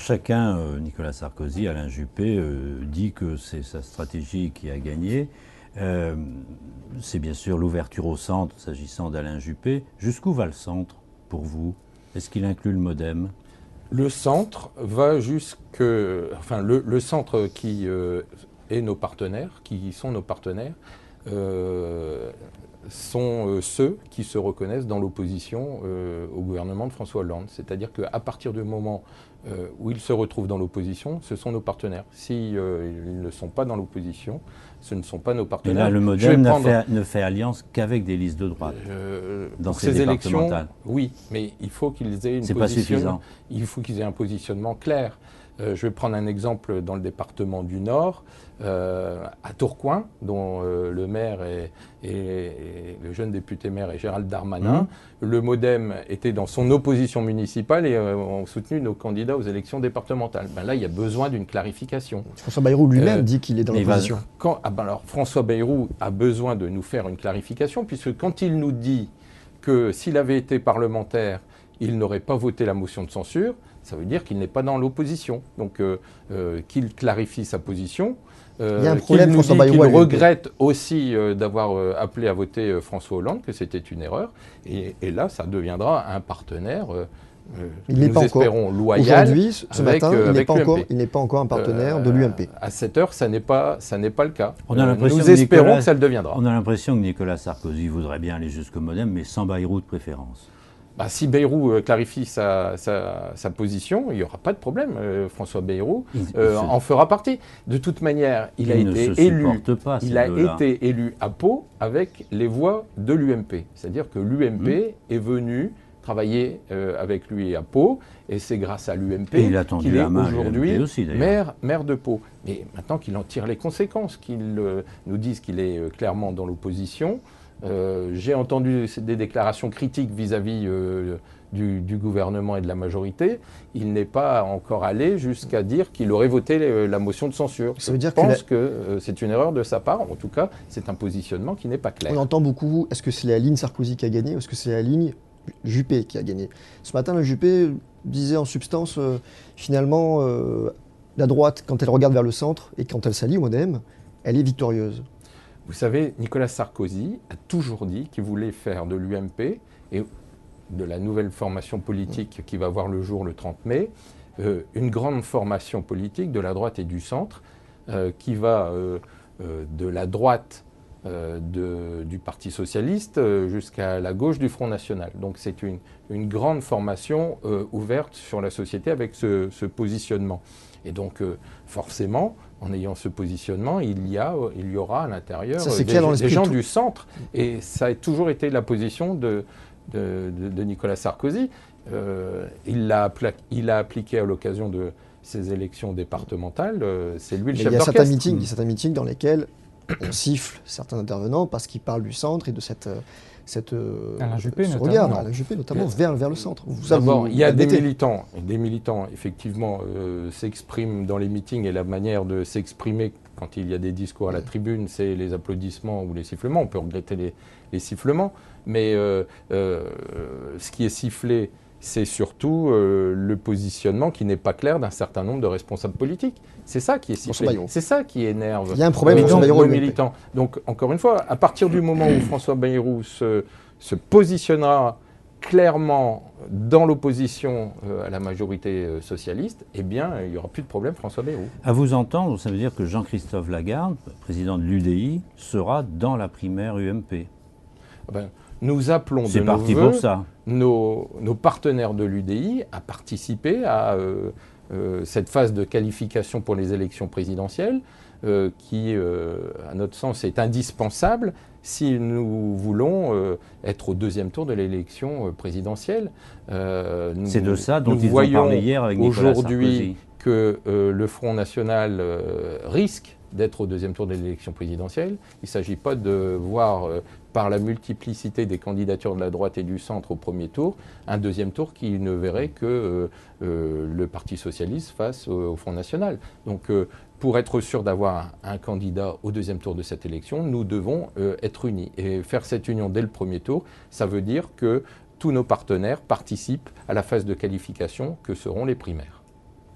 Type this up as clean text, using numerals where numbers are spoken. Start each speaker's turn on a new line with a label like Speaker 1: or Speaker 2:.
Speaker 1: Chacun, Nicolas Sarkozy, Alain Juppé, dit que c'est sa stratégie qui a gagné. C'est bien sûr l'ouverture au centre, s'agissant d'Alain Juppé. Jusqu'où va le centre, pour vous? Est-ce qu'il inclut le MoDem?
Speaker 2: Le centre va jusque... Enfin, le centre qui est nos partenaires, qui sont nos partenaires, sont ceux qui se reconnaissent dans l'opposition au gouvernement de François Hollande. C'est-à-dire qu'à partir du moment où ils se retrouvent dans l'opposition, ce sont nos partenaires. Si ils ne sont pas dans l'opposition, ce ne sont pas nos partenaires.
Speaker 1: Et là, le MoDem ne fait alliance qu'avec des listes de droite dans ces élections.
Speaker 2: Oui, mais il faut qu'ils aient une
Speaker 1: position. C'est pas suffisant.
Speaker 2: Il faut qu'ils aient un positionnement clair. Je vais prendre un exemple dans le département du Nord, à Tourcoing, dont le maire et le jeune député maire est Gérald Darmanin. Le MoDem était dans son opposition municipale et ont soutenu nos candidats aux élections départementales. Ben là, il y a besoin d'une clarification.
Speaker 3: François Bayrou lui-même dit qu'il est dans l'opposition.
Speaker 2: Alors, François Bayrou a besoin de nous faire une clarification, puisque quand il nous dit que s'il avait été parlementaire, il n'aurait pas voté la motion de censure, ça veut dire qu'il n'est pas dans l'opposition. Donc qu'il clarifie sa position.
Speaker 3: Il y a un problème, François Bayrou.
Speaker 2: Il regrette aussi d'avoir appelé à voter François Hollande, que c'était une erreur. Et là, ça deviendra un partenaire, nous espérons, loyal.
Speaker 3: Aujourd'hui, ce matin, il n'est pas encore un partenaire de l'UMP.
Speaker 2: À cette heure, ça n'est pas le cas.
Speaker 1: Nous
Speaker 2: espérons que ça le deviendra.
Speaker 1: On a l'impression que Nicolas Sarkozy voudrait bien aller jusqu'au MoDem, mais sans Bayrou de préférence.
Speaker 2: Bah, si Bayrou clarifie sa position, il n'y aura pas de problème. François Bayrou en fera partie. De toute manière, il a été élu à Pau avec les voix de l'UMP. C'est-à-dire que l'UMP est venu travailler avec lui à Pau, et c'est grâce à l'UMP qu'il est aujourd'hui maire de Pau. Mais maintenant qu'il en tire les conséquences, qu'il nous dise qu'il est clairement dans l'opposition. J'ai entendu des déclarations critiques vis-à-vis du gouvernement et de la majorité. Il n'est pas encore allé jusqu'à dire qu'il aurait voté la motion de censure.
Speaker 3: Ça veut dire
Speaker 2: Je pense que c'est une erreur de sa part. En tout cas, c'est un positionnement qui n'est pas clair.
Speaker 3: On entend beaucoup, est-ce que c'est la ligne Sarkozy qui a gagné ou est-ce que c'est la ligne Juppé qui a gagné? Ce matin, le Juppé disait en substance, finalement, la droite, quand elle regarde vers le centre et quand elle s'allie au MoDem, elle est victorieuse.
Speaker 2: Vous savez, Nicolas Sarkozy a toujours dit qu'il voulait faire de l'UMP et de la nouvelle formation politique qui va voir le jour le 30 mai, une grande formation politique de la droite et du centre qui va de la droite du Parti socialiste jusqu'à la gauche du Front National. Donc c'est une grande formation ouverte sur la société avec ce positionnement. Et donc forcément, en ayant ce positionnement, il y aura à l'intérieur des gens du centre. Et ça a toujours été la position de Nicolas Sarkozy. Il l'a appliqué à l'occasion de ces élections départementales. C'est lui le chef d'orchestre.
Speaker 3: Il y a certains meetings dans lesquels on siffle certains intervenants parce qu'ils parlent du centre et de cette
Speaker 4: Alain Juppé,
Speaker 3: notamment vers le centre.
Speaker 2: D'abord, il y a des militants effectivement s'expriment dans les meetings, et la manière de s'exprimer quand il y a des discours à la tribune, c'est les applaudissements ou les sifflements. On peut regretter les sifflements, mais ce qui est sifflé, c'est surtout le positionnement qui n'est pas clair d'un certain nombre de responsables politiques. C'est ça qui est sifflé. C'est ça qui énerve.
Speaker 3: Il y a un problème avec
Speaker 2: nos militants. Donc, encore une fois, à partir du moment où François Bayrou se positionnera clairement dans l'opposition à la majorité socialiste, eh bien, il n'y aura plus de problème François Bayrou.
Speaker 1: À vous entendre, ça veut dire que Jean-Christophe Lagarde, président de l'UDI, sera dans la primaire UMP.
Speaker 2: Nous appelons de nos voeux nos partenaires de l'UDI à participer à cette phase de qualification pour les élections présidentielles qui, à notre sens, est indispensable si nous voulons être au deuxième tour de l'élection présidentielle.
Speaker 1: C'est de ça dont ils ont parlé hier avec Nicolas Sarkozy.
Speaker 2: Aujourd'hui que le Front National risque d'être au deuxième tour de l'élection présidentielle. Il ne s'agit pas de voir, par la multiplicité des candidatures de la droite et du centre au premier tour, un deuxième tour qui ne verrait que le Parti socialiste face au Front National. Donc, pour être sûr d'avoir un candidat au deuxième tour de cette élection, nous devons être unis. Et faire cette union dès le premier tour, ça veut dire que tous nos partenaires participent à la phase de qualification que seront les primaires.